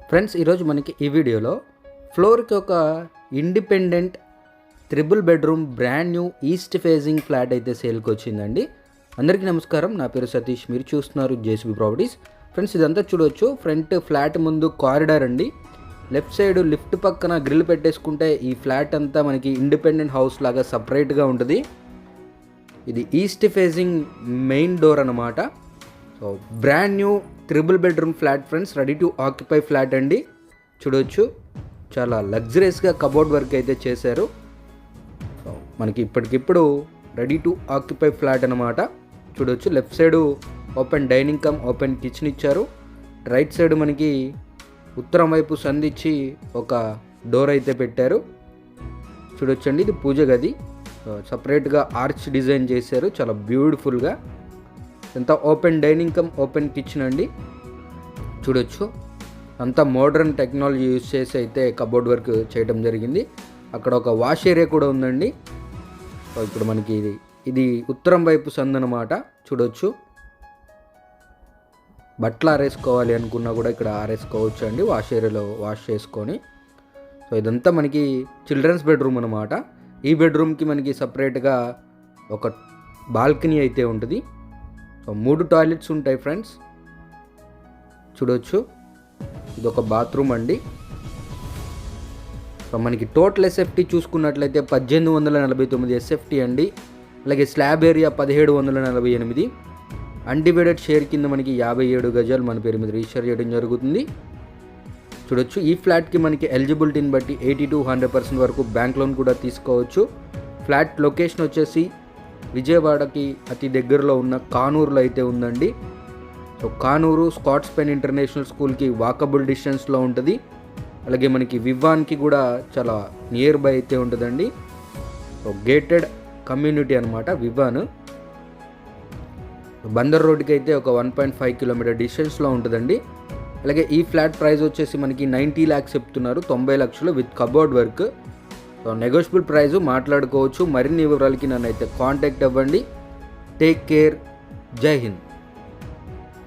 Friends, ఈరోజు మనకి ఈ వీడియోలో ఫ్లోర్కి ఒక independent triple bedroom brand new east facing flat అయితే సేల్కి వచ్చిందండి. అందరికీ నమస్కారం, నా పేరు సతీష్, మీరు చూస్తున్నారు జేసీబీ ప్రాపర్టీస్. ఫ్రెండ్స్, ఇదంతా చూడవచ్చు. ఫ్రంట్ ఫ్లాట్ ముందు కారిడార్ అండి, లెఫ్ట్ సైడ్ లిఫ్ట్ పక్కన గ్రిల్ పెట్టేసుకుంటే ఈ ఫ్లాట్ అంతా మనకి ఇండిపెండెంట్ హౌస్ లాగా సపరేట్గా ఉంటుంది. ఇది ఈస్ట్ ఫేజింగ్ మెయిన్ డోర్ అన్నమాట. So brand new triple bedroom flat friends, ready to occupy flat అండి. చూడవచ్చు, చాలా లగ్జరియస్గా కబోర్డ్ వర్క్ అయితే చేశారు. సో మనకి ఇప్పటికిప్పుడు రెడీ టు ఆక్యుపై ఫ్లాట్ అనమాట. చూడవచ్చు, left side open dining come open kitchen ఇచ్చారు. రైట్ సైడ్ మనకి ఉత్తరం వైపు సంధించి ఒక డోర్ అయితే పెట్టారు. చూడొచ్చండి, ఇది పూజ గది. సపరేట్గా ఆర్చ్ డిజైన్ చేశారు, చాలా బ్యూటిఫుల్గా. అంతా open dining come open kitchen అండి. చూడొచ్చు, అంతా మోడర్న్ టెక్నాలజీ యూజ్ చేసి అయితే కబోర్డ్ వర్క్ చేయడం జరిగింది. అక్కడ ఒక వాష్ ఏరియా కూడా ఉందండి. ఇప్పుడు మనకి ఇది ఉత్తరం వైపు సందు అనమాట. చూడొచ్చు, బట్టలు ఆరేసుకోవాలి అనుకున్నా కూడా ఇక్కడ ఆరేసుకోవచ్చు అండి, వాష్ ఏరియాలో వాష్ చేసుకొని. సో ఇదంతా మనకి చిల్డ్రన్స్ బెడ్రూమ్ అనమాట. ఈ బెడ్రూమ్కి మనకి సపరేట్గా ఒక బాల్కనీ అయితే ఉంటుంది. సో 3 టాయిలెట్స్ ఉంటాయి ఫ్రెండ్స్. చూడవచ్చు, ఇది ఒక బాత్రూమ్ అండి. సో మనకి టోటల్ ఎస్ఎఫ్టీ చూసుకున్నట్లయితే 1849 ఎస్ఎఫ్టీ అండి. అలాగే స్లాబ్ ఏరియా 1748. అన్డివైడెడ్ షేర్ కింద మనకి 57 గజాలు మన పేరు మీద రిజిస్టర్ చేయడం జరుగుతుంది. చూడొచ్చు, ఈ ఫ్లాట్కి మనకి ఎలిజిబిలిటీని బట్టి 80 to 100% వరకు బ్యాంక్ లోన్ కూడా తీసుకోవచ్చు. ఫ్లాట్ లొకేషన్ వచ్చేసి విజయవాడకి అతి దగ్గరలో ఉన్న కానూరులో అయితే ఉందండి. So Kanuru Scots pen international స్కూల్కి వాకబుల్ డిస్టెన్స్లో ఉంటుంది. అలాగే మనకి వివాన్కి కూడా చాలా నియర్ బై అయితే ఉంటుందండి. సో గేటెడ్ కమ్యూనిటీ అనమాట వివాన్. బందర్ రోడ్కి అయితే ఒక 1.5 కిలోమీటర్ డిస్టెన్స్లో ఉంటుందండి. అలాగే ఈ ఫ్లాట్ ప్రైస్ వచ్చేసి మనకి 90 lakhs చెప్తున్నారు, 90 లక్షలు with cupboard work. So negotiable price మాట్లాడుకోవచ్చు. మరిన్ని వివరాలకి నన్ను అయితే కాంటాక్ట్ అవ్వండి. టేక్ కేర్, జై హింద్.